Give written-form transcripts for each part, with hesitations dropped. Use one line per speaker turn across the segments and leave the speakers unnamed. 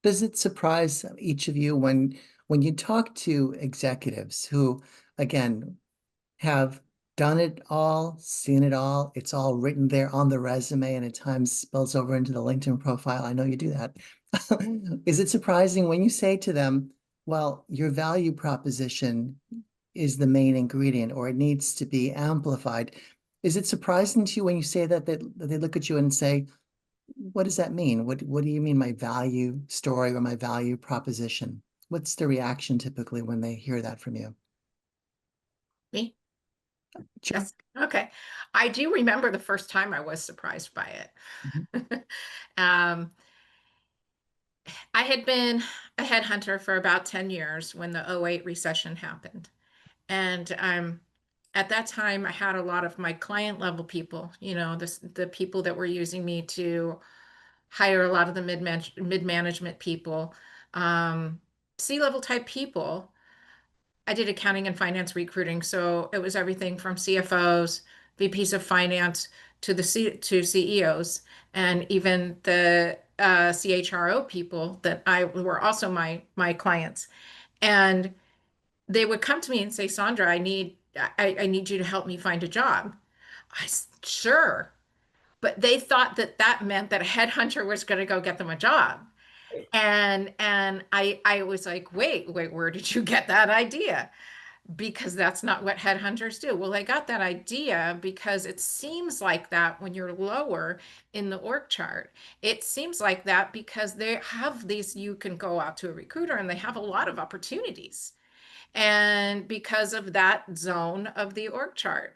Does it surprise each of you when you talk to executives who, again, have done it all, seen it all, it's all written there on the resume and at times spills over into the LinkedIn profile? I know you do that. Is it surprising when you say to them, well, your value proposition is the main ingredient or it needs to be amplified? Is it surprising to you when you say that they look at you and say, what does that mean? What do you mean my value story or my value proposition? What's the reaction typically when they hear that from you?
Me?
Sure.
Yes. Okay. I do remember the first time I was surprised by
Mhm.
it. Um, I had been a headhunter for about 10 years when the '08 recession happened. And at that time, I had a lot of my client level people, the people that were using me to hire a lot of the mid management people, um, C-level type people. I did accounting and finance recruiting, so it was everything from CFOs, VPs of finance to CEOs, and even the CHRO people that I were also my clients. And they would come to me and say, Sandra, I need you to help me find a job. Sure. But they thought that that meant that a headhunter was going to go get them a job. And I was like, wait, where did you get that idea? Because that's not what headhunters do. Well, I got that idea because it seems like that when you're lower in the org chart. It seems like that because they have these, you can go out to a recruiter and they have a lot of opportunities. And because of that zone of the org chart.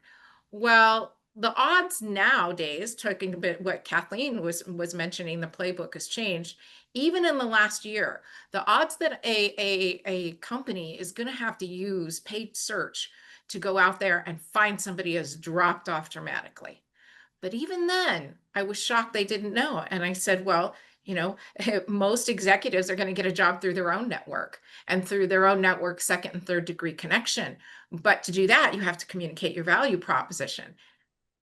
Well, the odds nowadays, talking a bit what Kathleen was mentioning, the playbook has changed. Even in the last year, the odds that a company is going to have to use paid search to go out there and find somebody has dropped off dramatically. But even then, I was shocked they didn't know. And I said, well, most executives are going to get a job through their own network and through their own network, second and third degree connection. But to do that, you have to communicate your value proposition.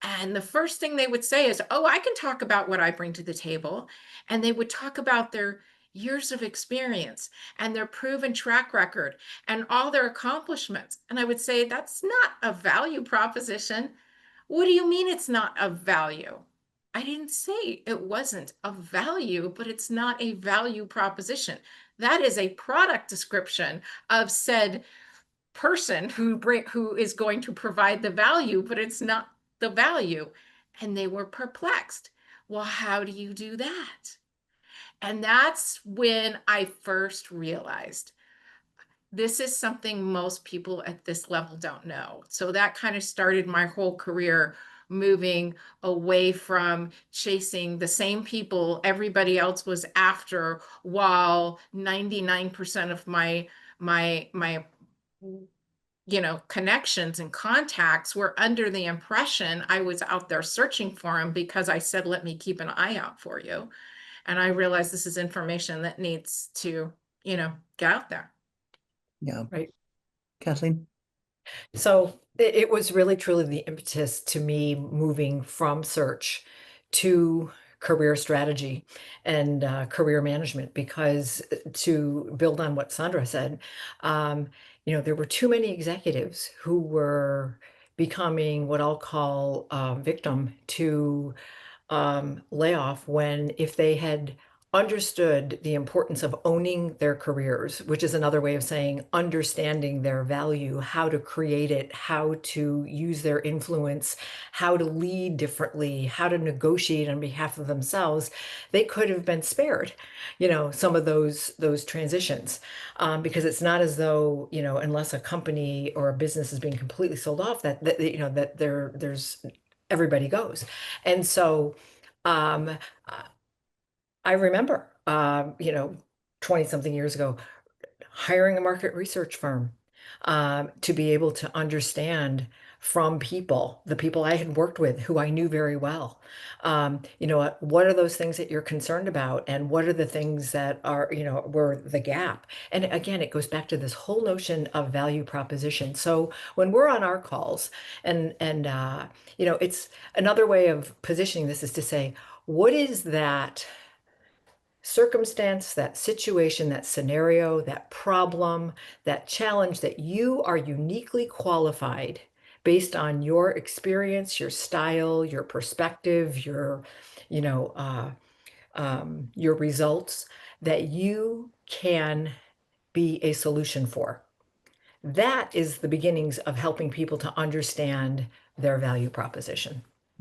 And the first thing they would say is, oh, I can talk about what I bring to the table. And they would talk about their years of experience and their proven track record and all their accomplishments. And I would say, that's not a value proposition. What do you mean it's not of value? I didn't say it wasn't of value, but it's not a value proposition. That is a product description of said person who is going to provide the value, but it's not the value. And they were perplexed. Well, how do you do that? And that's when I first realized this is something most people at this level don't know. So that kind of started my whole career moving away from chasing the same people everybody else was after, while 99% of my connections and contacts were under the impression I was out there searching for them because I said, let me keep an eye out for you. And I realized this is information that needs to, get out there.
Yeah.
Right.
Kathleen?
So it was really truly the impetus to me moving from search to career strategy and career management, because to build on what Sandra said, there were too many executives who were becoming what I'll call victim to layoff, when if they had understood the importance of owning their careers, which is another way of saying understanding their value, how to create it, how to use their influence, how to lead differently, how to negotiate on behalf of themselves, they could have been spared, some of those transitions, because it's not as though, unless a company or a business is being completely sold off, that there's everybody goes. And so um, I remember, 20 something years ago, hiring a market research firm to be able to understand from people, the people I had worked with, who I knew very well, what are those things that you're concerned about, and what are the things that are, were the gap. And again, it goes back to this whole notion of value proposition. So when we're on our calls, and it's another way of positioning this is to say, what is that circumstance, that situation, that scenario, that problem, that challenge that you are uniquely qualified based on your experience, your style, your perspective, you know, your results, that you can be a solution for. That is the beginnings of helping people to understand their value proposition.